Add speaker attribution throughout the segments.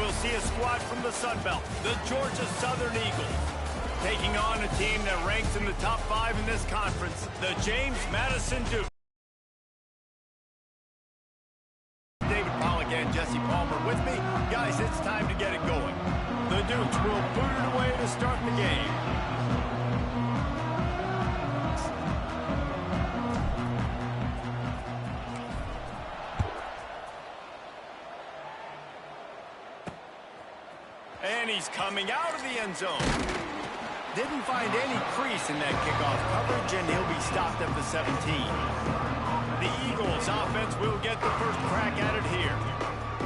Speaker 1: we'll see a squad from the Sun Belt, the Georgia Southern Eagles, taking on a team that ranks in the top 5 in this conference, the James Madison Dukes. David Pollack and Jesse Palmer with me. Guys, it's time to get it going. The Dukes will boot it away to start the game. And he's coming out of the end zone. Didn't find any crease in that kickoff coverage, and he'll be stopped at the 17. The Eagles offense will get the first crack at it here.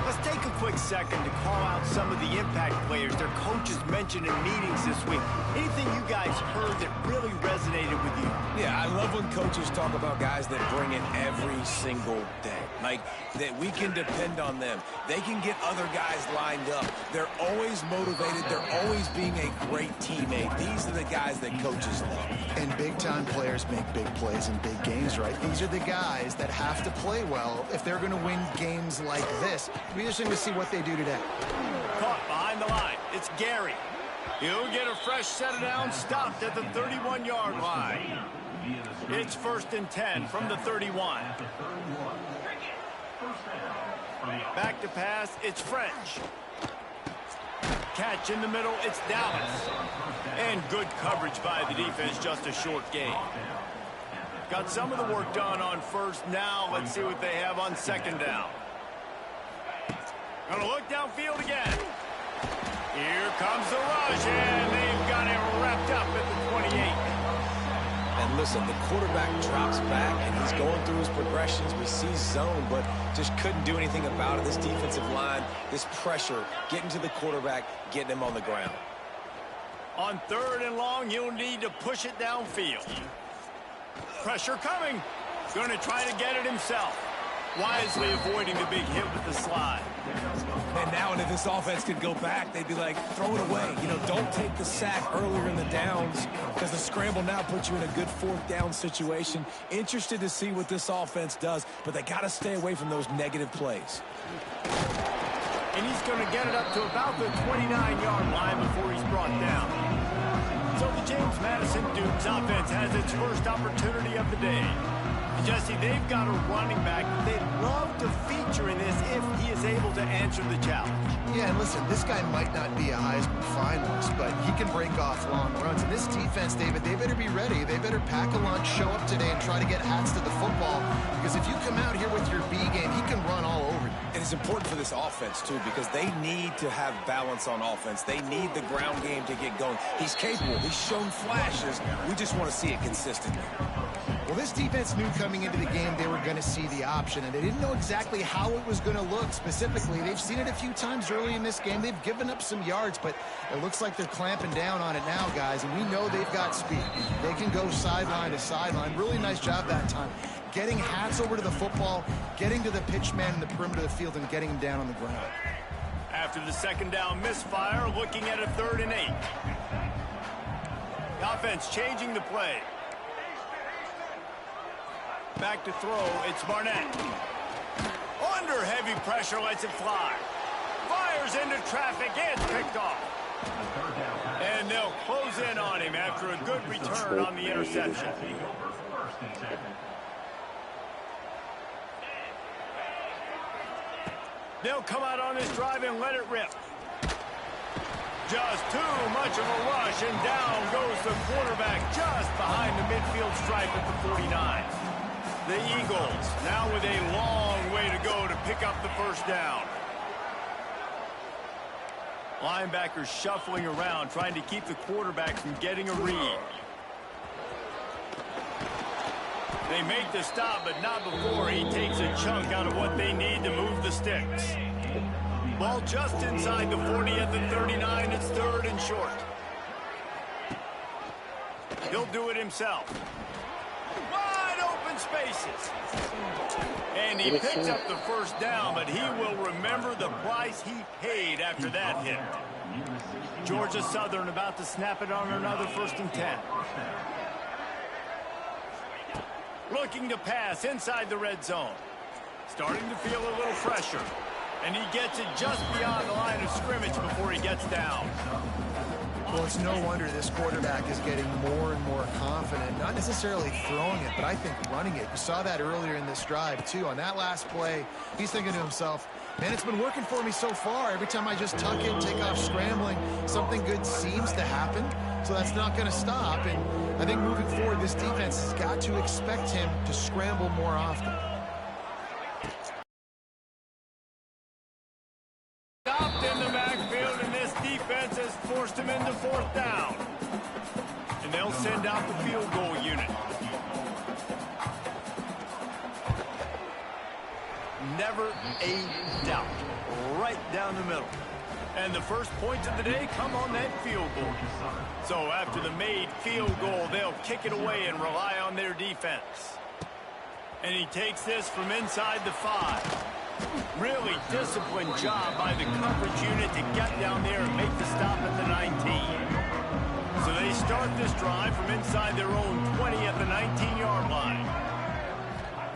Speaker 1: Let's take a quick second to call out some of the impact players their coaches mentioned in meetings this week. Anything you guys heard that really resonated with you?
Speaker 2: Yeah, I love when coaches talk about guys that bring it every single day. Like, that we can depend on them. They can get other guys lined up. They're always motivated. They're always being a great teammate. These are the guys that coaches love.
Speaker 3: And big-time players make big plays in big games, right? These are the guys that have to play well if they're going to win games like this. It'll be interesting to see what they do today.
Speaker 1: Caught behind the line. It's Gary. He'll get a fresh set of downs, stopped at the 31-yard line. It's 1st and 10 from the 31. Back to pass, it's French. Catch in the middle, it's Dallas. And good coverage by the defense, just a short gain. Got some of the work done on first. Now let's see what they have on second down. Gonna look downfield again. Here comes the rush, and they've got it wrapped up at the 28.
Speaker 2: And listen, the quarterback drops back, and he's going through his progressions. We see zone, but just couldn't do anything about it. This defensive line, this pressure, getting to the quarterback, getting him on the ground.
Speaker 1: On 3rd and long, he'll need to push it downfield. Pressure coming. Going to try to get it himself. Wisely avoiding the big hit with the slide.
Speaker 2: And now if this offense could go back, they'd be like, throw it away. You know, don't take the sack earlier in the downs, because the scramble now puts you in a good 4th down situation. Interested to see what this offense does, but they got to stay away from those negative plays.
Speaker 1: And he's going to get it up to about the 29-yard line before he's brought down. So the James Madison Dukes offense has its first opportunity of the day. Jesse, they've got a running back they'd love to feature in this if he is able to answer the challenge.
Speaker 3: Yeah, and listen, this guy might not be a Heisman finalist, but he can break off long runs. And this defense, David, they better be ready. They better pack a lunch, show up today, and try to get hats to the football. Because if you come out here with your B game, he can run all over you.
Speaker 2: And it's important for this offense, too, because they need to have balance on offense. They need the ground game to get going. He's capable. He's shown flashes. We just want to see it consistently.
Speaker 3: Well, this defense knew coming into the game they were going to see the option, and they didn't know exactly how it was going to look specifically. They've seen it a few times early in this game. They've given up some yards, but it looks like they're clamping down on it now, guys, and we know they've got speed. They can go sideline to sideline. Really nice job that time. Getting hats over to the football, getting to the pitch man in the perimeter of the field, and getting him down on the ground.
Speaker 1: After the second down misfire, looking at a 3rd and 8. The offense changing the play. Back to throw, it's Barnett. Under heavy pressure, lets it fly. Fires into traffic, it's picked off. And they'll close in on him after a good return on the interception. They'll come out on this drive and let it rip. Just too much of a rush, and down goes the quarterback just behind the midfield stripe at the 49. The Eagles now with a long way to go to pick up the first down. Linebackers shuffling around, trying to keep the quarterback from getting a read. They make the stop, but not before he takes a chunk out of what they need to move the sticks. Ball just inside the 40 at the 39. It's 3rd and short. He'll do it himself. Wide open spaces. And he picks up the first down, but he will remember the price he paid after that hit. Georgia Southern about to snap it on another 1st and 10. Looking to pass inside the red zone. Starting to feel a little pressure. And he gets it just beyond the line of scrimmage before he gets down.
Speaker 3: Well, it's no wonder this quarterback is getting more and more confident. Not necessarily throwing it, but I think running it. You saw that earlier in this drive, too. On that last play, he's thinking to himself, man, it's been working for me so far. Every time I just tuck in, take off scrambling, something good seems to happen. So that's not going to stop. And I think moving forward, this defense has got to expect him to scramble more often.
Speaker 1: Stopped in the backfield, and this defense has forced him into fourth down. And they'll send out the field goal unit. Never a doubt. Right down the middle. And the first points of the day come on that field goal. So after the made field goal, they'll kick it away and rely on their defense. And he takes this from inside the 5. Really disciplined job by the coverage unit to get down there and make the stop at the 19. So they start this drive from inside their own 20 at the 19-yard line.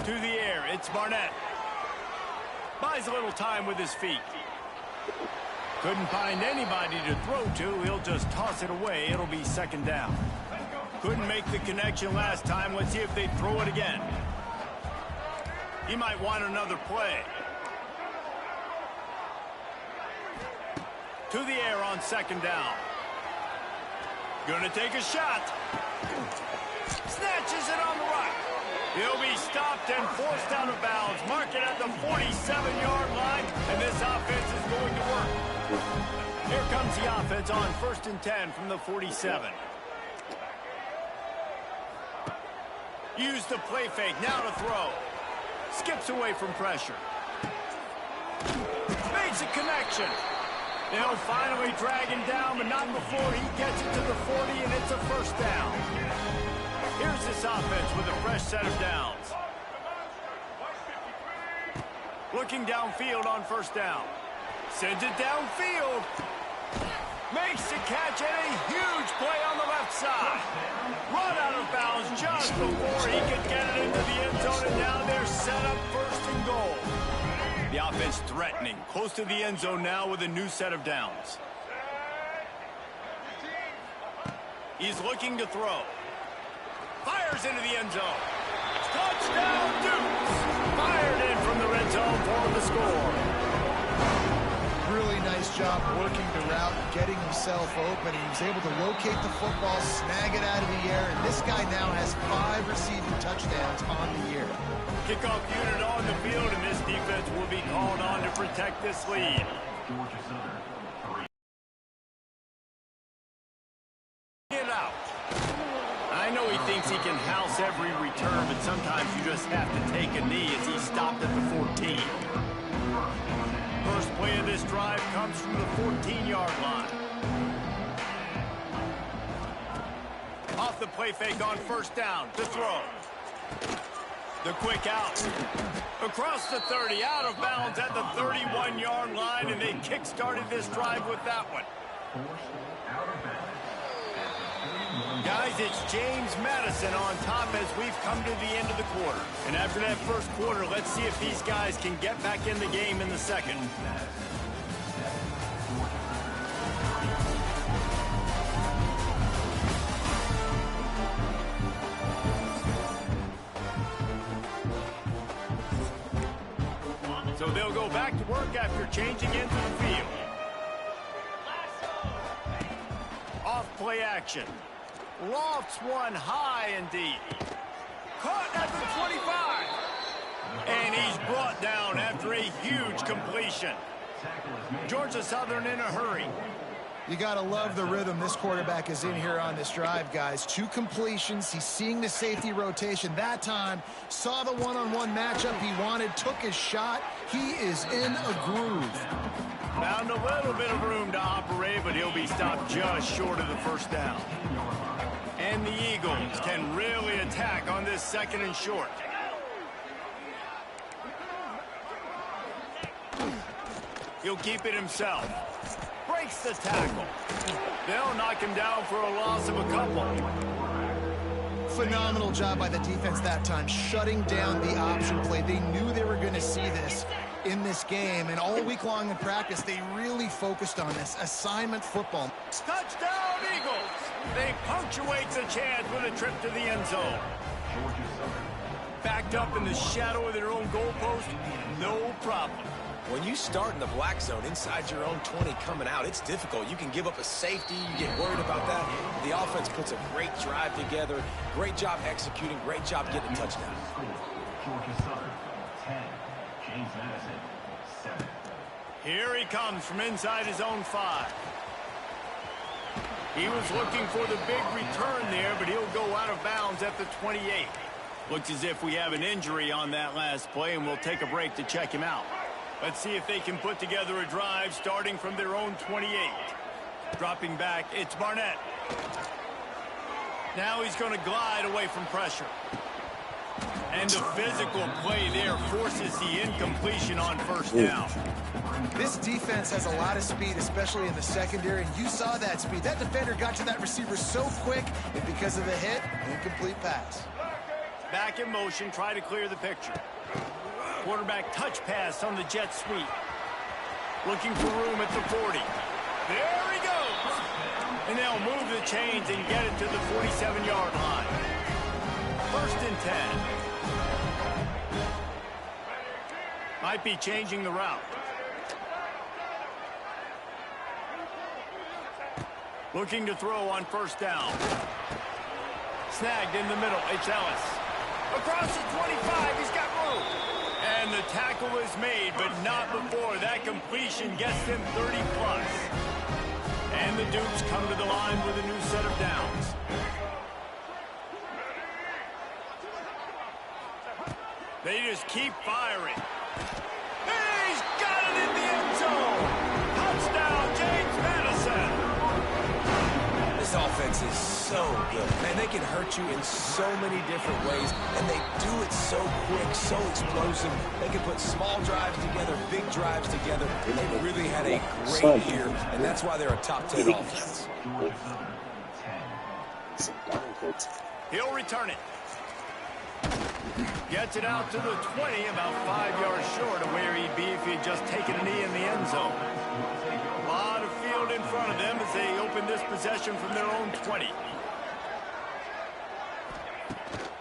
Speaker 1: To the air, it's Barnett. Buys a little time with his feet. Couldn't find anybody to throw to. He'll just toss it away. It'll be second down. Couldn't make the connection last time. Let's see if they throw it again. He might want another play. To the air on second down. Gonna take a shot. Snatches it on the right. He'll be stopped and forced out of bounds. Mark it at the 47-yard line, and this offense is going to work. Here comes the offense on 1st and 10 from the 47. Use the play fake, now to throw. Skips away from pressure. Makes a connection. They'll finally drag him down, but not before he gets it to the 40, and it's a first down. Here's this offense with a fresh set of downs. Looking downfield on first down. Sends it downfield. Makes the catch, and a huge play on the left side. Run out of bounds just before he could get it into the end zone, and now they're set up 1st and goal. The offense threatening, close to the end zone now with a new set of downs. He's looking to throw. Fires into the end zone. Touchdown, Dukes! Fired in from the red zone for the score.
Speaker 3: Really nice job working the route, getting himself open. He was able to locate the football, snag it out of the air, and this guy now has 5 receiving touchdowns on the year.
Speaker 1: Kickoff unit on the field, and this defense will be called on to protect this lead. Get out. I know he thinks he can house every return, but sometimes you just have to take a knee as he stopped at the 14. First play of this drive comes from the 14-yard line. Off the play fake on first down to throw. The quick out. Across the 30, out of bounds at the 31-yard line, and they kick-started this drive with that one. Guys, it's James Madison on top as we've come to the end of the quarter. And after that first quarter, let's see if these guys can get back in the game in the second. So they'll go back to work after changing into the field. Off play action. Lofts one high and deep. Caught at the 25. And he's brought down after a huge completion. Georgia Southern in a hurry.
Speaker 3: You got to love the rhythm this quarterback is in here on this drive, guys. 2 completions. He's seeing the safety rotation. That time, saw the one-on-one matchup he wanted, took his shot. He is in a groove.
Speaker 1: Found a little bit of room to operate, but he'll be stopped just short of the first down. And the Eagles can really attack on this 2nd and short. He'll keep it himself. Breaks the tackle. They'll knock him down for a loss of a couple.
Speaker 3: Phenomenal job by the defense that time, shutting down the option play. They knew they were going to see this. in this game, and all week long in practice, they really focused on this assignment football.
Speaker 1: Touchdown, Eagles! They punctuate the chance with a trip to the end zone. Backed up in the shadow of their own goalpost, no problem.
Speaker 2: When you start in the black zone inside your own 20 coming out, it's difficult. You can give up a safety. You get worried about that. The offense puts a great drive together. Great job executing. Great job getting a touchdown.
Speaker 1: Here he comes from inside his own 5. He was looking for the big return there, but he'll go out of bounds at the 28. Looks as if we have an injury on that last play, and we'll take a break to check him out. Let's see if they can put together a drive starting from their own 28. Dropping back, it's Barnett. Now he's going to glide away from pressure. And the physical play there forces the incompletion on first down.
Speaker 3: This defense has a lot of speed, especially in the secondary, and you saw that speed. That defender got to that receiver so quick, and because of the hit, incomplete pass.
Speaker 1: Back in motion, try to clear the picture. Quarterback touch pass on the jet sweep. Looking for room at the 40. There he goes. And they'll move the chains and get it to the 47-yard line. 1st and 10. Might be changing the route. Looking to throw on first down. Snagged in the middle. It's Ellis. Across the 25. He's got room. And the tackle is made, but not before that completion gets them 30+. And the Dukes come to the line with a new set of downs. They just keep firing. He's got it in the end zone. Touchdown, James Madison.
Speaker 2: This offense is so good. Man, they can hurt you in so many different ways, and they do it so quick, so explosive. They can put small drives together, big drives together. They really had a great year, and that's why they're a top 10 offense.
Speaker 1: He'll return it. Gets it out to the 20, about 5 yards short of where he'd be if he'd just taken a knee in the end zone. A lot of field in front of them as they open this possession from their own 20.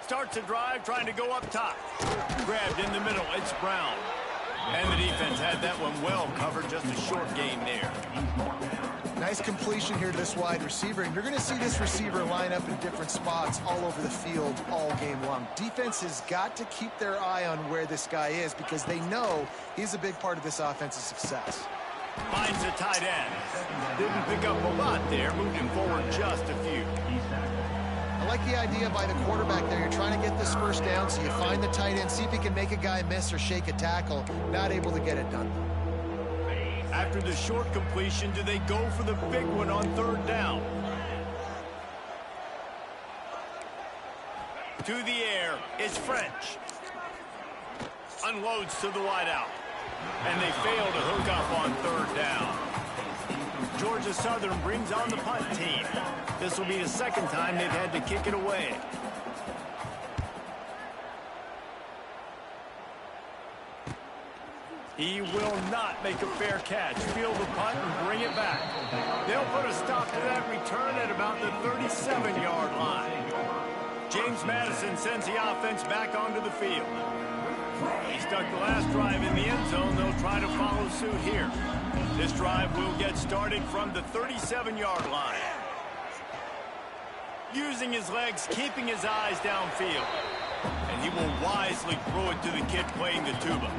Speaker 1: Starts a drive, trying to go up top. Grabbed in the middle, it's Brown. And the defense had that one well covered, just a short gain there.
Speaker 3: Nice completion here to this wide receiver, and you're going to see this receiver line up in different spots all over the field all game long. Defense has got to keep their eye on where this guy is because they know he's a big part of this offense's success.
Speaker 1: Finds a tight end. Didn't pick up a lot there, moved him forward just a few.
Speaker 3: I like the idea by the quarterback there. You're trying to get this first down, so you find the tight end, see if he can make a guy miss or shake a tackle. Not able to get it done.
Speaker 1: After the short completion, do they go for the big one on 3rd down? To the air, it's French. Unloads to the wideout. And they fail to hook up on 3rd down. Georgia Southern brings on the punt team. This will be the 2nd time they've had to kick it away. He will not make a fair catch. Field the punt and bring it back. They'll put a stop to that return at about the 37-yard line. James Madison sends the offense back onto the field. He stuck the last drive in the end zone. They'll try to follow suit here. This drive will get started from the 37-yard line. Using his legs, keeping his eyes downfield. And he will wisely throw it to the kid playing the tuba.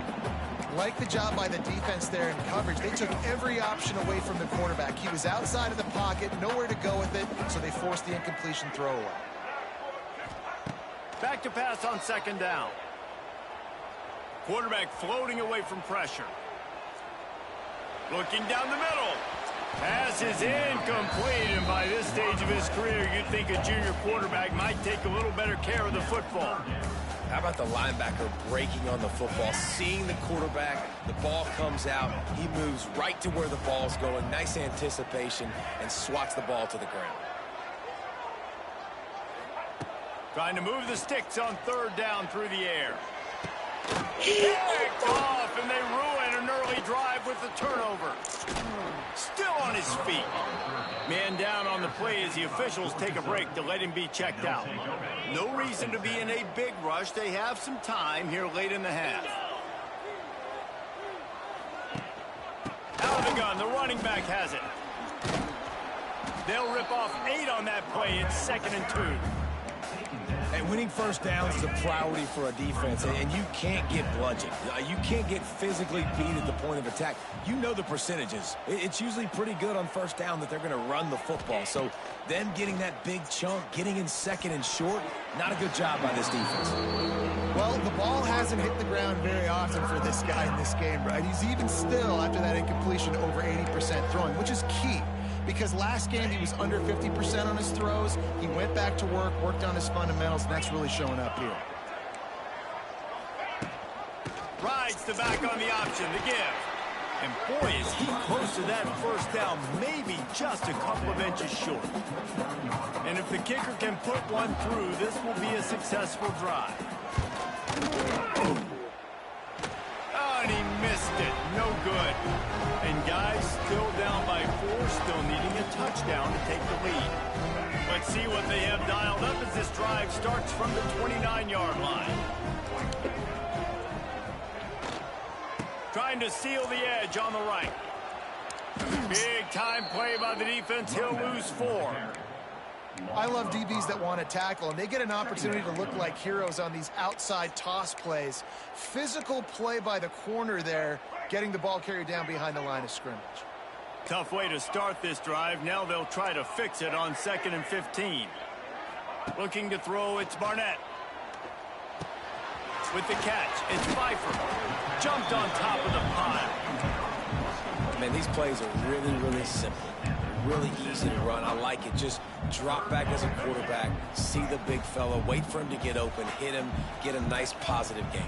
Speaker 3: Like the job by the defense there in coverage. They took every option away from the quarterback. He was outside of the pocket, nowhere to go with it, so they forced the incompletion throwaway.
Speaker 1: Back to pass on 2nd down. Quarterback floating away from pressure. Looking down the middle. Pass is incomplete, and by this stage of his career, you'd think a junior quarterback might take a little better care of the football.
Speaker 2: How about the linebacker breaking on the football, seeing the quarterback, the ball comes out, he moves right to where the ball's going, nice anticipation, and swats the ball to the ground.
Speaker 1: Trying to move the sticks on 3rd down through the air. Picked off, and they ruin early drive with the turnover. Still on his feet. Man down on the play as the officials take a break to let him be checked out. No reason to be in a big rush. They have some time here late in the half. Out of the gun, the running back has it. They'll rip off 8 on that play. It's 2nd and 2.
Speaker 2: And winning first downs is a priority for a defense, and you can't get bludgeoned. You can't get physically beat at the point of attack. You know the percentages. It's usually pretty good on first down that they're going to run the football. So them getting that big chunk, getting in 2nd and short, not a good job by this defense.
Speaker 3: Well, the ball hasn't hit the ground very often for this guy in this game, right? He's even still, after that incompletion, over 80% throwing, which is key. Because last game he was under 50% on his throws. He went back to work, worked on his fundamentals, and that's really showing up here.
Speaker 1: Rides the back on the option, the give. And boy, is he close to that first down, maybe just a couple of inches short. And if the kicker can put one through, this will be a successful drive. Oh, and he missed it. No good. And guys, still down by 4, still needing a touchdown to take the lead. Let's see what they have dialed up as this drive starts from the 29-yard line. Trying to seal the edge on the right. Big time play by the defense. He'll lose 4.
Speaker 3: I love DBs that want to tackle, and they get an opportunity to look like heroes on these outside toss plays. Physical play by the corner there, getting the ball carried down behind the line of scrimmage.
Speaker 1: Tough way to start this drive. Now they'll try to fix it on 2nd and 15. Looking to throw, it's Barnett. With the catch, it's Pfeiffer. Jumped on top of the pile.
Speaker 2: Man, these plays are really, really simple. Really easy to run. I like it. Just drop back as a quarterback, see the big fella, wait for him to get open, hit him, get a nice positive gain.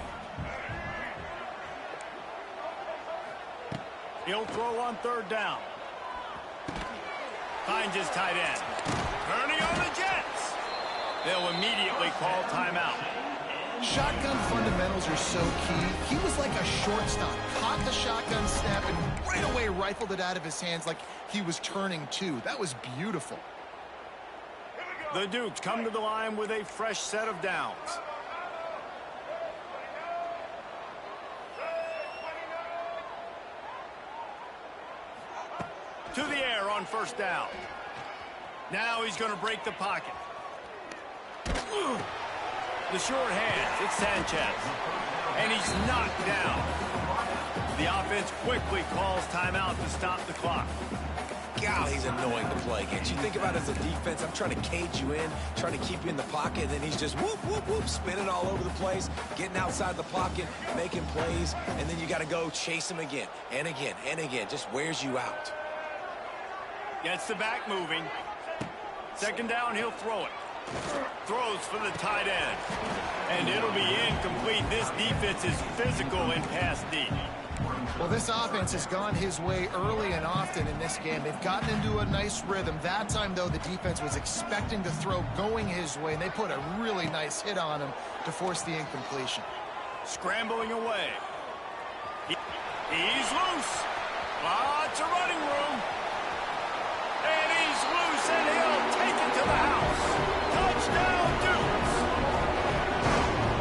Speaker 1: He'll throw on 3rd down. Finds his tight end. Turning on the Jets. They'll immediately call timeout.
Speaker 3: Shotgun fundamentals are so key. He was like a shortstop. Caught the shotgun snap and right away rifled it out of his hands like he was turning 2. That was beautiful.
Speaker 1: The Dukes come to the line with a fresh set of downs. To the air on 1st down. Now he's going to break the pocket. The short hands, it's Sanchez. And he's knocked down. The offense quickly calls timeout to stop the clock.
Speaker 2: God, he's annoying to play against. You think about it as a defense, I'm trying to cage you in, trying to keep you in the pocket, and then he's just whoop, whoop, whoop, spinning all over the place, getting outside the pocket, making plays, and then you got to go chase him again, and again, and again. Just wears you out.
Speaker 1: Gets the back moving. 2nd down, he'll throw it. Throws for the tight end. And it'll be incomplete. This defense is physical in pass D.
Speaker 3: Well, this offense has gone his way early and often in this game. They've gotten into a nice rhythm. That time, though, the defense was expecting to throw going his way, and they put a really nice hit on him to force the incompletion.
Speaker 1: Scrambling away. He's loose. Lots of running room. And he's loose, and he'll take it to the house. Touchdown, Dukes.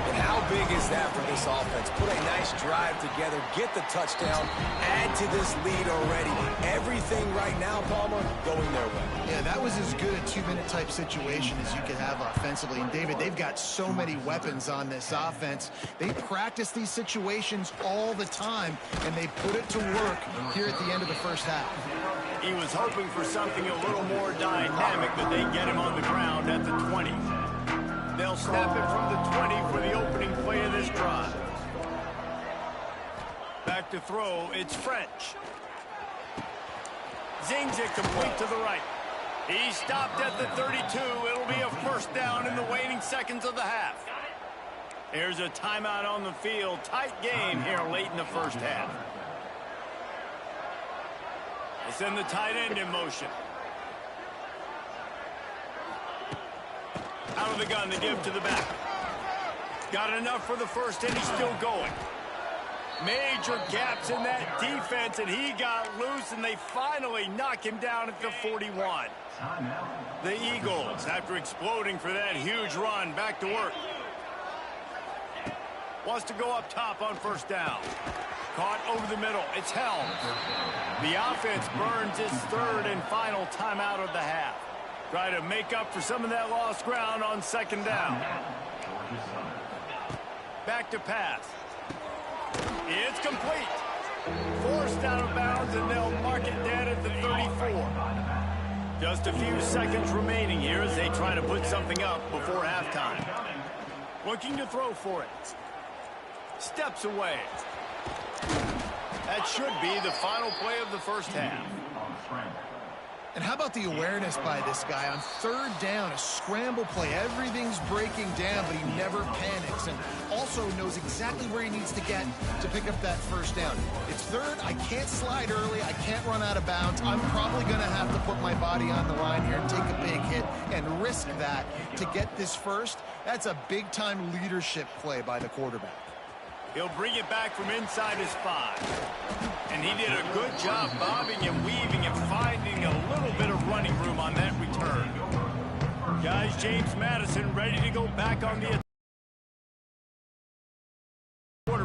Speaker 2: And how big is that for this offense? Put a nice drive together, get the touchdown, add to this lead already. Everything right now, Palmer, going their way.
Speaker 3: Yeah, that was as good a 2-minute type situation as you could have offensively. And, David, they've got so many weapons on this offense. They practice these situations all the time, and they put it to work here at the end of the first half.
Speaker 1: He was hoping for something a little more dynamic, but they get him on the ground at the 20. They'll snap it from the 20 for the opening play of this drive. Back to throw, it's French. Zings it complete to the right. He stopped at the 32. It'll be a 1st down in the waning seconds of the half. Here's a timeout on the field. Tight game here late in the first half. They send the tight end in motion. Out of the gun, the give to the back. Got enough for the first, and he's still going. Major gaps in that defense, and he got loose, and they finally knock him down at the 41. The Eagles, after exploding for that huge run, back to work. Wants to go up top on first down. Caught over the middle. It's Helms. The offense burns its third and final timeout of the half. Try to make up for some of that lost ground on second down. Back to pass. It's complete. Forced out of bounds, and they'll mark it dead at the 34. Just a few seconds remaining here as they try to put something up before halftime. Looking to throw for it. Steps away. That should be the final play of the first half.
Speaker 3: And how about the awareness by this guy on third down, a scramble play. Everything's breaking down, but he never panics and also knows exactly where he needs to get to pick up that first down. It's third. I can't slide early. I can't run out of bounds. I'm probably going to have to put my body on the line here and take a big hit and risk that to get this first. That's a big-time leadership play by the quarterback.
Speaker 1: He'll bring it back from inside his 5. And he did a good job bobbing and weaving and finding a little bit of running room on that return. Guys, James Madison ready to go back on the attack.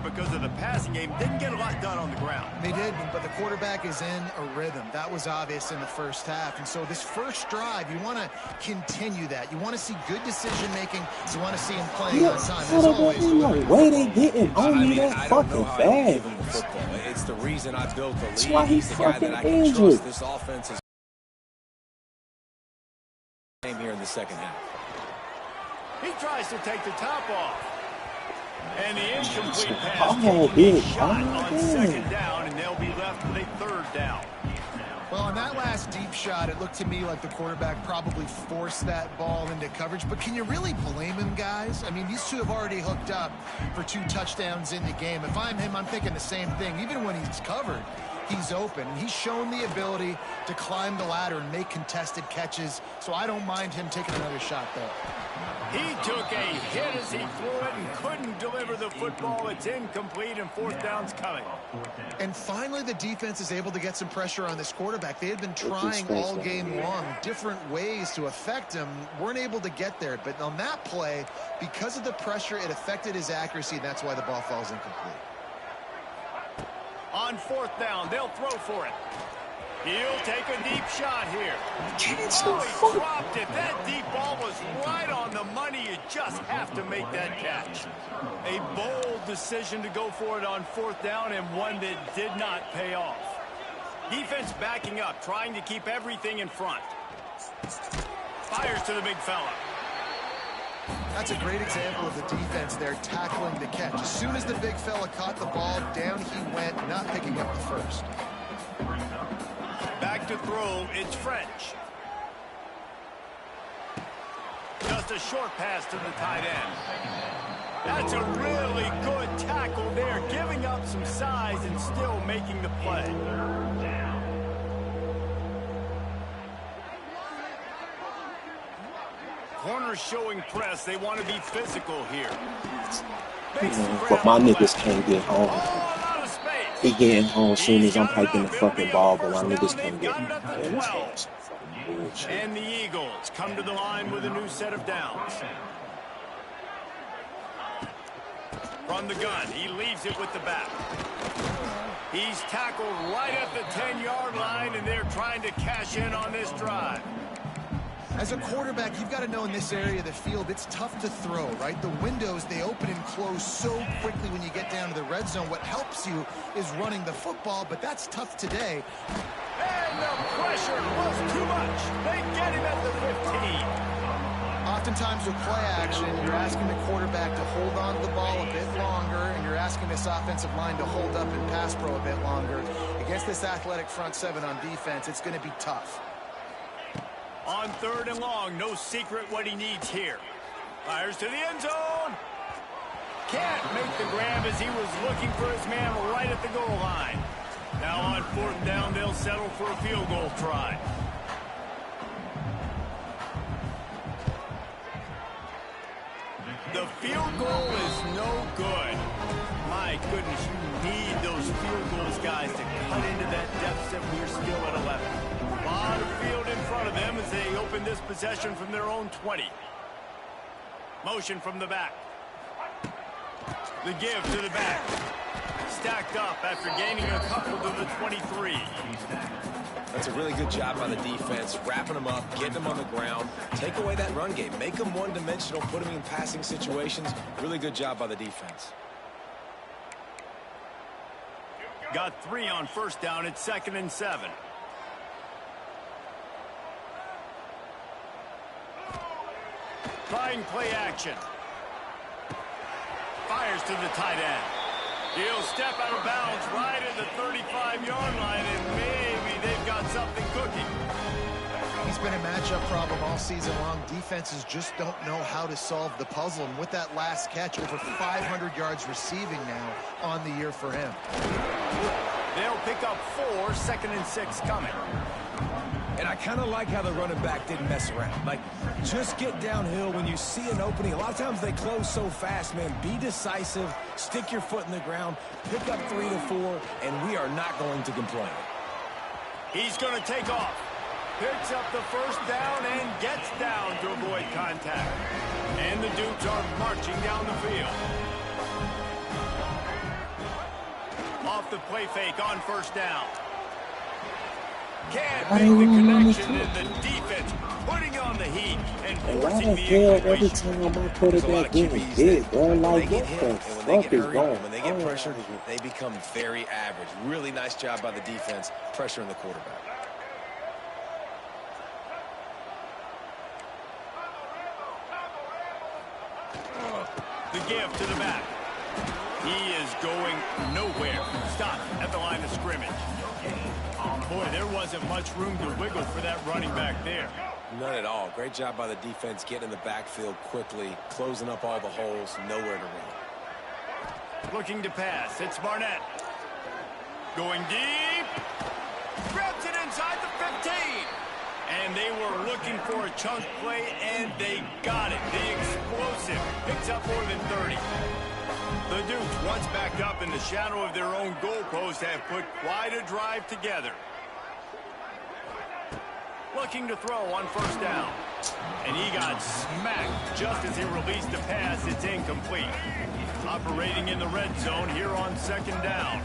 Speaker 1: Because of the passing game, didn't get a lot done on the ground.
Speaker 3: They did, but the quarterback is in a rhythm. That was obvious in the first half. And so this first drive, you want to continue that. You want to see good decision-making. You want to see him playing on time. As always.
Speaker 4: Way they getting on me that fucking bad.
Speaker 2: It's the reason I built the league.
Speaker 4: That's why he's
Speaker 2: the guy
Speaker 4: fucking
Speaker 2: that I can
Speaker 4: injured.
Speaker 2: trust. This offense is here in the second half.
Speaker 1: He tries to take the top off. And the incomplete pass
Speaker 4: Oh,
Speaker 1: taking a
Speaker 4: big.
Speaker 1: shot
Speaker 4: Oh,
Speaker 1: on
Speaker 4: man.
Speaker 1: second down, and they'll be left with a third down.
Speaker 3: Well, on that last deep shot, it looked to me like the quarterback probably forced that ball into coverage. But can you really blame him, guys? I mean, these two have already hooked up for 2 touchdowns in the game. If I'm him, I'm thinking the same thing. Even when he's covered, he's open. And he's shown the ability to climb the ladder and make contested catches. So I don't mind him taking another shot there.
Speaker 1: He took a hit as he threw it and couldn't deliver the football. It's incomplete, and fourth down's coming.
Speaker 3: And finally, the defense is able to get some pressure on this quarterback. They had been trying all game long different ways to affect him. Weren't able to get there. But on that play, because of the pressure, it affected his accuracy, and that's why the ball falls incomplete.
Speaker 1: On fourth down, they'll throw for it. He'll take a deep shot here. Oh, he dropped it. That deep ball was right on the money. You just have to make that catch. A bold decision to go for it on fourth down, and one that did not pay off. Defense backing up, trying to keep everything in front. Fires to the big fella.
Speaker 3: That's a great example of the defense there tackling the catch. As soon as the big fella caught the ball, down he went, not picking up the first.
Speaker 1: Back to throw, it's French. Just a short pass to the tight end. That's a really good tackle there, giving up some size and still making the play. Corners showing press. They want to be physical here.
Speaker 4: But my niggas can't get home. He getting home as soon as I'm hiking the fucking ball, but my niggas can't get home.
Speaker 1: And the Eagles come to the line with a new set of downs. From the gun, he leaves it with the back. He's tackled right at the 10-yard line, and they're trying to cash in on this drive.
Speaker 3: As a quarterback, you've got to know in this area of the field, it's tough to throw, right? The windows, they open and close so quickly when you get down to the red zone. What helps you is running the football, but that's tough today.
Speaker 1: And the pressure was too much. They get him at the 15.
Speaker 3: Oftentimes with play action, you're asking the quarterback to hold on to the ball a bit longer, and you're asking this offensive line to hold up in pass pro a bit longer. Against this athletic front seven on defense, it's going to be tough.
Speaker 1: On third and long, no secret what he needs here. Fires to the end zone. Can't make the grab as he was looking for his man right at the goal line. Now on fourth down, they'll settle for a field goal try. The field goal is no good. My goodness, you need field goals, guys, to cut into that deficit. We're still at 11. A lot of field in front of them as they open this possession from their own 20. Motion from the back. The give to the back. Stacked up after gaining a couple to the 23.
Speaker 2: That's a really good job by the defense, wrapping them up, getting them on the ground. Take away that run game. Make them one-dimensional, put them in passing situations. Really good job by the defense.
Speaker 1: Got 3 on first down. It's 2nd and 7. Trying play action. Fires to the tight end. He'll step out of bounds right at the 35-yard line, and maybe they've got something cooking.
Speaker 3: He's been a matchup problem all season long. Defenses just don't know how to solve the puzzle. And with that last catch, over 500 yards receiving now on the year for him.
Speaker 1: They'll pick up 4, 2nd and 6 coming.
Speaker 2: And I kind of like how the running back didn't mess around. Like, just get downhill when you see an opening. A lot of times they close so fast, man. Be decisive, stick your foot in the ground, pick up 3 to 4, and we are not going to complain.
Speaker 1: He's going to take off. Picks up the first down and gets down to avoid contact. And the Dukes are marching down the field. Off the play fake on first down. Can't make the connection, and the defense putting on the heat and forcing the
Speaker 4: every time I put it back in, bro, like what the fuck is going?
Speaker 2: When they get pressured, they become very average. Really nice job by the defense, pressuring the quarterback.
Speaker 1: The give to the back. He is going nowhere. Stop at the line of scrimmage. Boy, there wasn't much room to wiggle for that running back there.
Speaker 2: None at all. Great job by the defense getting in the backfield quickly, closing up all the holes, nowhere to run.
Speaker 1: Looking to pass. It's Barnett. Going deep. Grabs it inside the 15. And they were looking for a chunk play, and they got it. The explosive picks up more than 30. The Dukes, once backed up in the shadow of their own goalpost, have put quite a drive together. Looking to throw on first down. And he got smacked just as he released the pass. It's incomplete. Operating in the red zone here on 2nd down.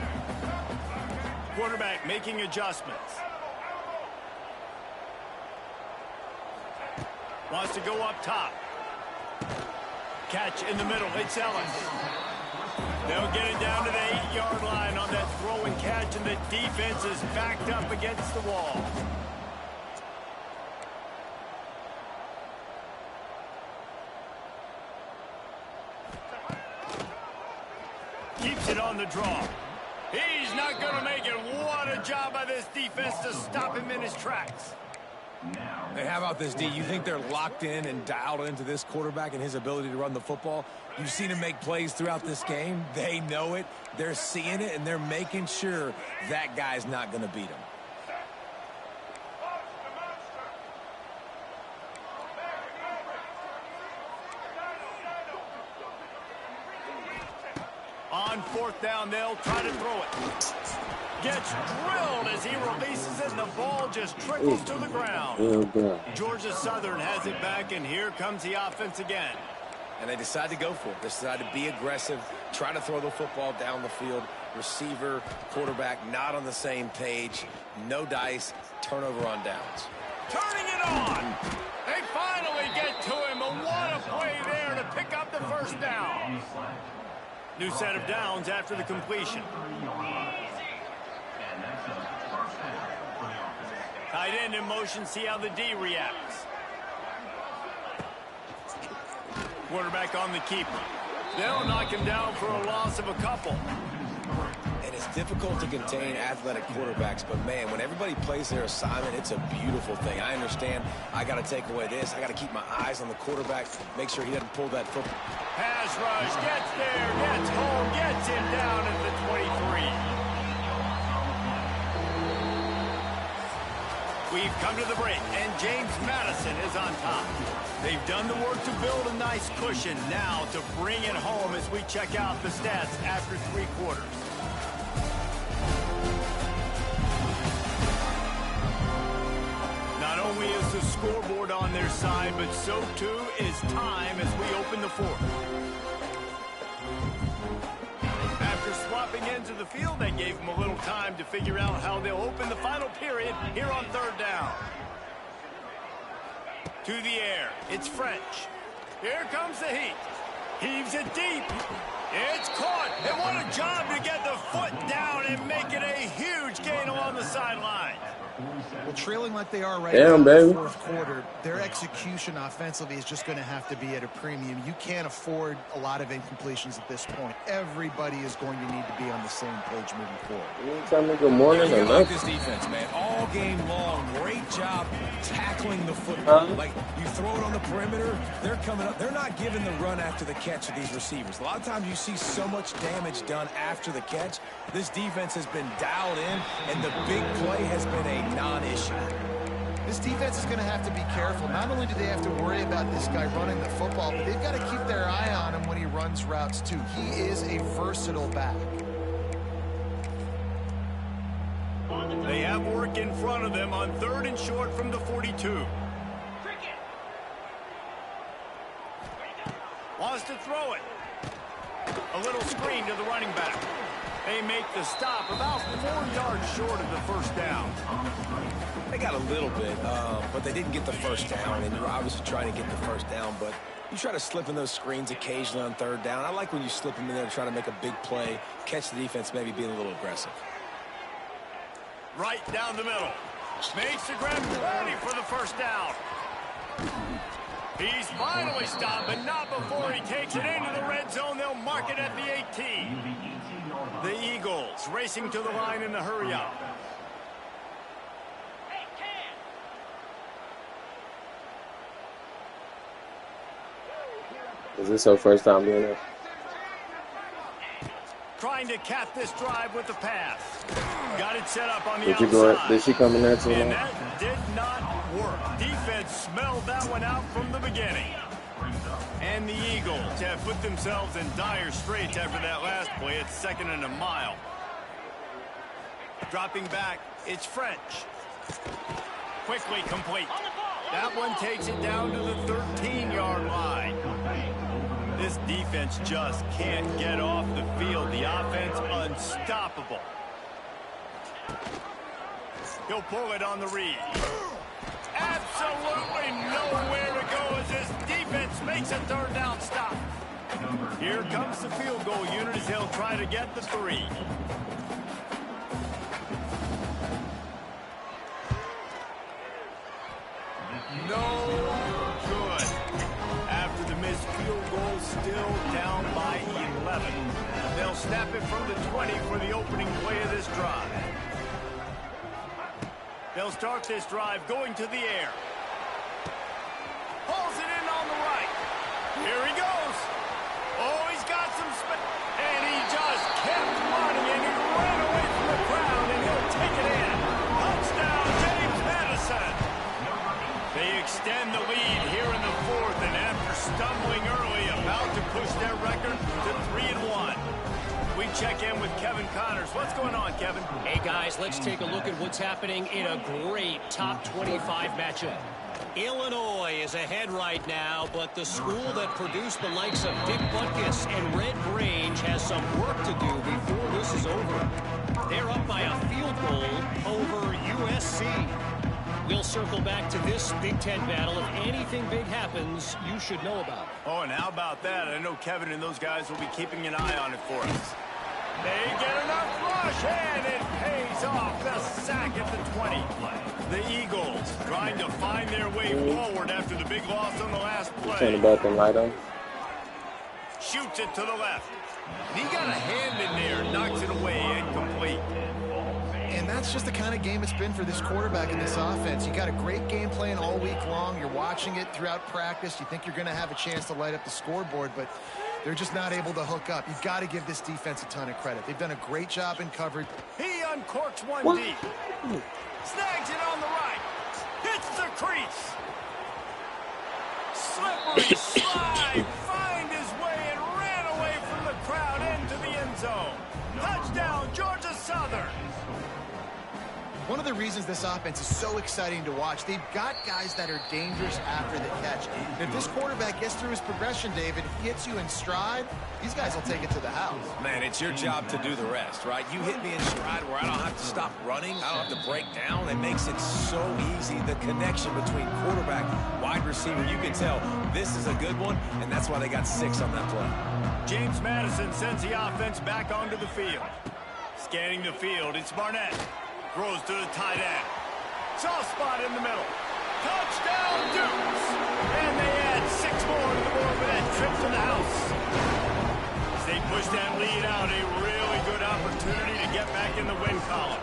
Speaker 1: Quarterback making adjustments. Wants to go up top. Catch in the middle. It's Ellis. They'll get it down to the 8-yard line on that throw and catch, and the defense is backed up against the wall. Keeps it on the draw. He's not going to make it. What a job by this defense to stop him in his tracks.
Speaker 2: Hey, how about this, D? You think they're locked in and dialed into this quarterback and his ability to run the football? You've seen him make plays throughout this game. They know it. They're seeing it, and they're making sure that guy's not going to beat him.
Speaker 1: On 4th down, they'll try to throw it. Gets drilled as he releases it, and the ball just trickles to the ground. Georgia Southern has it back, and here comes the offense again.
Speaker 2: And they decide to go for it. They decide to be aggressive, try to throw the football down the field. Receiver, quarterback, not on the same page. No dice, turnover on downs.
Speaker 1: Turning it on. They finally get to him, and what a play there to pick up the first down. New set of downs after the completion. Tight end in motion, see how the D reacts. Quarterback on the keeper. They'll knock him down for a loss of a couple.
Speaker 2: And it's difficult to contain athletic quarterbacks, but man, when everybody plays their assignment, it's a beautiful thing. I understand I got to take away this. I got to keep my eyes on the quarterback, make sure he doesn't pull that football.
Speaker 1: Pass rush, gets there, gets home, gets him down at the 23. We've come to the break, and James Madison is on top. They've done the work to build a nice cushion. Now to bring it home as we check out the stats after 3 quarters. scoreboard on their side, but so too is time as we open the fourth. After swapping ends of the field, that gave them a little time to figure out how they'll open the final period here on third down. To the air, it's French. Here comes the heat. Heaves it deep. It's caught. And what a job to get the foot down and make it a huge gain along the sideline.
Speaker 3: Well, trailing like they are right now in the fourth quarter, their execution offensively is just going to have to be at a premium. You can't afford a lot of incompletions at this point. Everybody is going to need to be on the same page moving forward.
Speaker 4: You tell me good morning or
Speaker 2: like this defense, man. All game long, great job tackling the football. Like, you throw it on the perimeter, they're coming up. They're not giving the run after the catch of these receivers. A lot of times you see so much damage done after the catch. This defense has been dialed in, and the big play has been a non-issue.
Speaker 3: This defense is going to have to be careful. Not only do they have to worry about this guy running the football, but they've got to keep their eye on him when he runs routes too. He is a versatile back.
Speaker 1: They have work in front of them on third and short from the 42. Wants to throw it. A little screen to the running back. They make the stop about 4 yards short of the first down.
Speaker 2: They got a little bit, but they didn't get the first down, and you're obviously trying to get the first down, but you try to slip in those screens occasionally on third down. I like when you slip them in there to try to make a big play, catch the defense maybe being a little aggressive.
Speaker 1: Right down the middle. Makes the grab 20 for the first down. He's finally stopped, but not before he takes it into the red zone. They'll mark it at the 18. The Eagles racing to the line in the hurry-up.
Speaker 4: Is this her first time doing it?
Speaker 1: Trying to cap this drive with the pass. Got it set up on the outside.
Speaker 4: Did she come in there too long?
Speaker 1: And that did not work. Defense smelled that one out from the beginning. And the Eagles have put themselves in dire straits after that last play. It's 2nd and a mile. Dropping back, it's French. Quickly complete. That one takes it down to the 13-yard line. This defense just can't get off the field. The offense unstoppable. He'll pull it on the read. Absolutely nowhere to go as this defense makes a third down stop. Here comes the field goal unit as they'll try to get the 3. No good. After the missed field goal, still down by 11. They'll snap it from the 20 for the opening play of this drive. They'll start this drive going to the air. Pulls it in on the right. Here he goes. Oh, he's got some space. And he just kept running, and he ran away from the crowd, and he'll take it in. Touchdown, James Madison. They extend the lead here in the fourth, and after stumbling early, about to push their record to 3-1. We check in with Kevin Connors. What's going on, Kevin?
Speaker 5: Hey, guys, let's take a look at what's happening in a great top 25 matchup. Illinois is ahead right now, but the school that produced the likes of Dick Butkus and Red Grange has some work to do before this is over. They're up by a field goal over USC. We'll circle back to this Big Ten battle. If anything big happens, you should know about it.
Speaker 1: Oh, and how about that? I know Kevin and those guys will be keeping an eye on it for us. They get enough rush, and it pays off. The sack at the 20. The Eagles trying to find their way forward after the big loss on the last play.
Speaker 4: Turn the back and light on.
Speaker 1: Shoots it to the left. He got a hand in there, knocks it away, incomplete.
Speaker 3: And that's just the kind of game it's been for this quarterback in this offense. You got a great game plan all week long. You're watching it throughout practice. You think you're going to have a chance to light up the scoreboard, but they're just not able to hook up. You've got to give this defense a ton of credit. They've done a great job in coverage.
Speaker 1: He uncorks one deep. Snags it on the right. Hits the crease. Slippery slide. Find his way and ran away from the crowd into the end zone. Touchdown, Georgia Southern.
Speaker 3: One of the reasons this offense is so exciting to watch. They've got guys that are dangerous after the catch. And if this quarterback gets through his progression, David, he hits you in stride, these guys will take it to the house.
Speaker 2: Man, it's your job to do the rest, right? You hit me in stride where I don't have to stop running. I don't have to break down. It makes it so easy. The connection between quarterback, wide receiver, you can tell this is a good one, and that's why they got 6 on that play.
Speaker 1: James Madison sends the offense back onto the field. Scanning the field, it's Barnett. Throws to the tight end. Soft spot in the middle. Touchdown, Dukes! And they add 6 more to the board with that trip to the house. As they push that lead out, a really good opportunity to get back in the win column.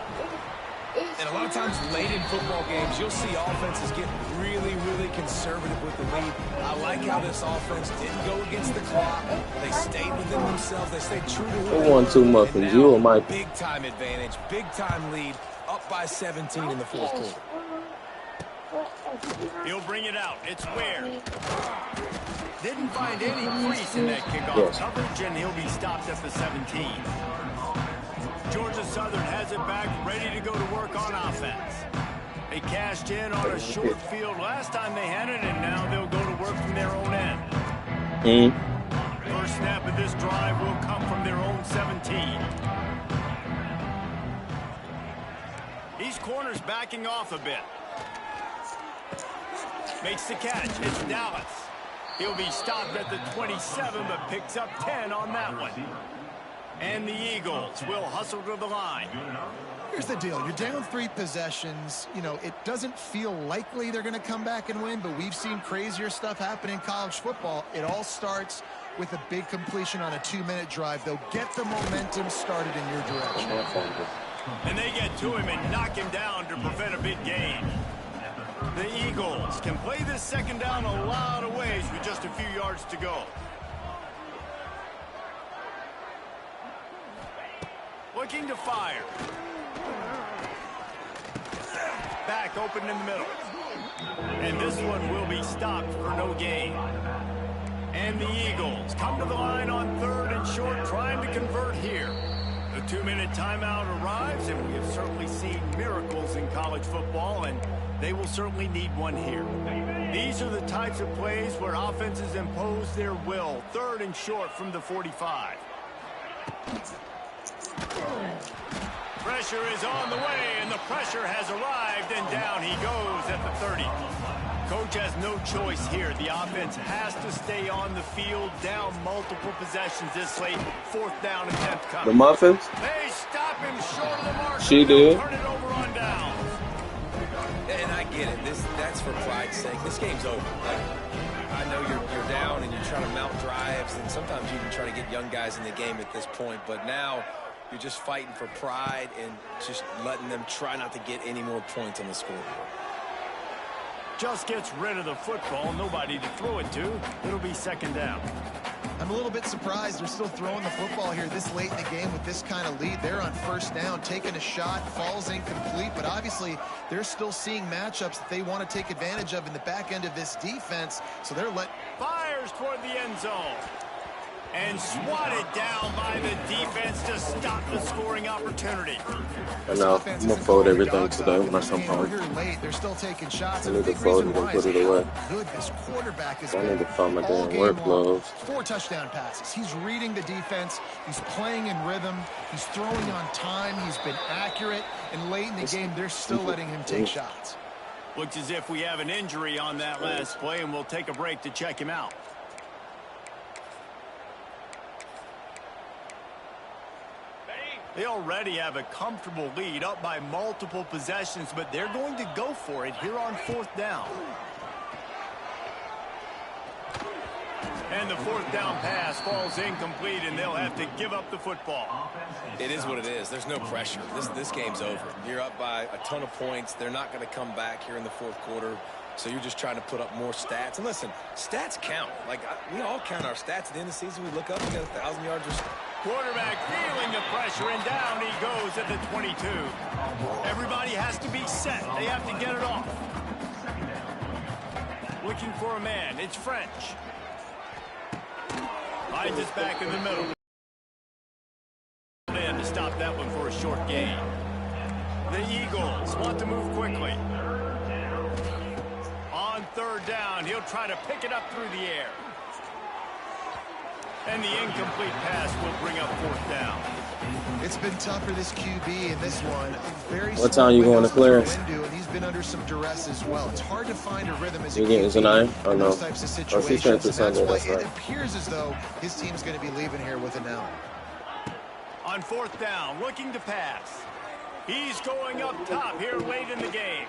Speaker 2: And a lot of times late in football games, you'll see offenses get really, really conservative with the lead. I like how this offense didn't go against the clock. They stayed within themselves. They stayed true to who they
Speaker 4: won 2 muffins. You or Mike?
Speaker 2: Big time advantage, big time lead, up by 17 in the 4th quarter.
Speaker 1: He'll bring it out. It's Ware. Didn't find any crease in that kickoff coverage, and he'll be stopped at the 17. Georgia Southern has it back, ready to go to work on offense. They cashed in on a short field last time they had it, and now they'll go to work from their own end. First snap of this drive will come from their own 17. These corners backing off a bit. Makes the catch. It's Dallas. He'll be stopped at the 27, but picks up 10 on that one. And the Eagles will hustle to the line.
Speaker 3: Here's the deal. You're down 3 possessions. You know, it doesn't feel likely they're going to come back and win, but we've seen crazier stuff happen in college football. It all starts with a big completion on a 2-minute drive. They'll get the momentum started in your direction.
Speaker 1: And they get to him and knock him down to prevent a big gain. The Eagles can play this second down a lot of ways with just a few yards to go. Looking to fire. Back open in the middle. And this one will be stopped for no gain. And the Eagles come to the line on 3rd and short, trying to convert here. The 2-minute timeout arrives, and we have certainly seen miracles in college football, and they will certainly need one here. These are the types of plays where offenses impose their will. 3rd and short from the 45. Pressure is on the way, and the pressure has arrived, and down he goes at the 30. Coach has no choice here. The offense has to stay on the field, down multiple possessions this late. 4th down attempt coming.
Speaker 4: The muffins?
Speaker 1: They stop him short of the mark.
Speaker 4: She did.
Speaker 1: Turn it over on down.
Speaker 2: And I get it. That's for pride's sake. This game's over. Like, I know you're down and you're trying to mount drives, and sometimes you can try to get young guys in the game at this point, but now you're just fighting for pride and just letting them try not to get any more points on the scoreboard.
Speaker 1: Just gets rid of the football. Nobody to throw it to. It'll be 2nd down.
Speaker 3: I'm a little bit surprised they're still throwing the football here this late in the game with this kind of lead. They're on 1st down, taking a shot, falls incomplete, but obviously they're still seeing matchups that they want to take advantage of in the back end of this defense, so they're
Speaker 1: fires toward the end zone. And swatted down by the defense to stop the scoring opportunity.
Speaker 4: I know. I'm going to fold everything today when I come home.
Speaker 3: They're still taking shots.
Speaker 4: I need to fold it and put it away.
Speaker 3: Good this quarterback is.
Speaker 4: I need to find my damn work gloves.
Speaker 3: 4 touchdown passes. He's reading the defense. He's playing in rhythm. He's throwing on time. He's been accurate. And late in the game, they're still letting him take shots.
Speaker 1: Looks as if we have an injury on that last play, and we'll take a break to check him out. They already have a comfortable lead, up by multiple possessions, but they're going to go for it here on 4th down. And the 4th down pass falls incomplete, and they'll have to give up the football.
Speaker 2: It is what it is. There's no pressure. This game's over. You're up by a ton of points. They're not going to come back here in the 4th quarter. So you're just trying to put up more stats. And listen, stats count. Like, we all count our stats at the end of the season. We look up, we got 1,000 yards.
Speaker 1: Quarterback feeling the pressure, and down he goes at the 22. Everybody has to be set. They have to get it off. Looking for a man. It's French. Hides us back in the middle. And to stop that one for a short gain. The The Eagles want to move quickly. On third down, he'll try to pick it up through the air. And the incomplete pass will bring up fourth down.
Speaker 3: It's been tough for this QB in this one. Very
Speaker 4: What time you going to clearance?
Speaker 3: And he's been under some duress as well. It's hard to find a rhythm as a
Speaker 4: QB a 9? Oh, no.
Speaker 3: those types of situations.
Speaker 4: That's why
Speaker 3: it appears as though his team's going to be leaving here with an L.
Speaker 1: On fourth down, looking to pass. He's going up top here late in the game.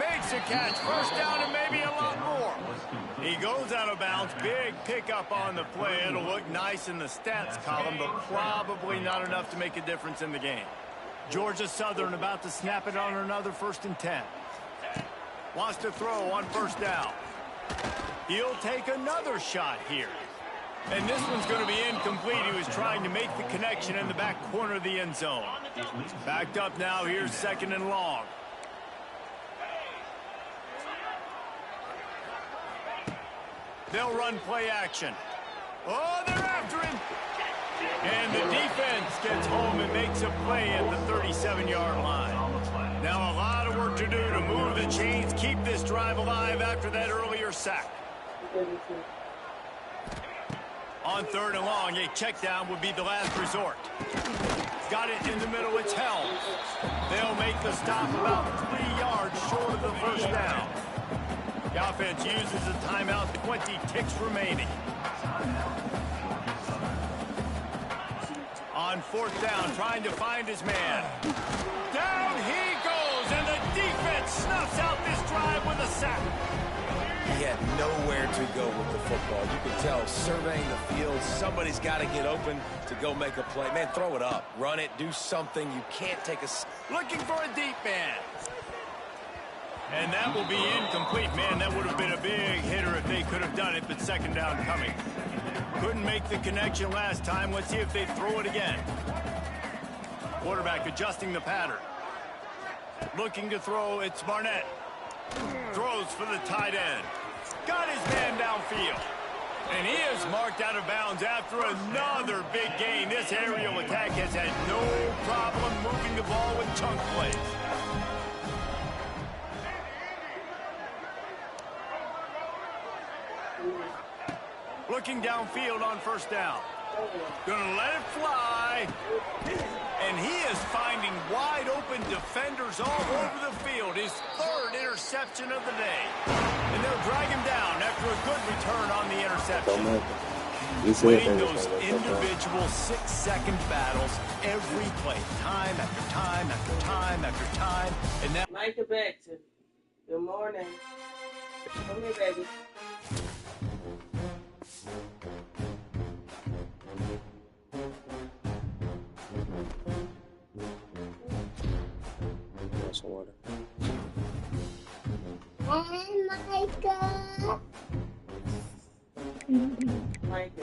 Speaker 1: Makes a catch, first down, and maybe a lot more. He goes out of bounds. Big pickup on the play. It'll look nice in the stats column, but probably not enough to make a difference in the game. Georgia Southern about to snap it on another 1st and 10. Wants to throw on first down. He'll take another shot here. And this one's going to be incomplete. He was trying to make the connection in the back corner of the end zone. Backed up now. Here's 2nd and long. They'll run play action. Oh, they're after him. And the defense gets home and makes a play at the 37-yard line. Now a lot of work to do to move the chains, keep this drive alive after that earlier sack. On 3rd and long, a check down would be the last resort. Got it in the middle, it's held. They'll make the stop about 3 yards short of the first down. The offense uses a timeout, 20 ticks remaining. On 4th down, trying to find his man. Down he goes, and the defense snuffs out this drive with a sack.
Speaker 2: He had nowhere to go with the football. You can tell, surveying the field, somebody's got to get open to go make a play. Man, throw it up. Run it. Do something. You can't take a...
Speaker 1: Looking for a deep man. And that will be incomplete. Man, that would have been a big hitter if they could have done it, but 2nd down coming. Couldn't make the connection last time. Let's see if they throw it again. Quarterback adjusting the pattern. Looking to throw, it's Barnett. Throws for the tight end. Got his man downfield. And he is marked out of bounds after another big gain. This aerial attack has had no problem moving the ball with chunk plays. Looking downfield on first down. Gonna let it fly. And he is finding wide open defenders all over the field. His 3rd interception of the day. And they'll drag him down after a good return on the interception. Winning those individual 6-second battles every play, time after time after time after time. And now
Speaker 6: Micah Baxter. Good morning. Come here, baby.
Speaker 4: Water.
Speaker 6: Micah.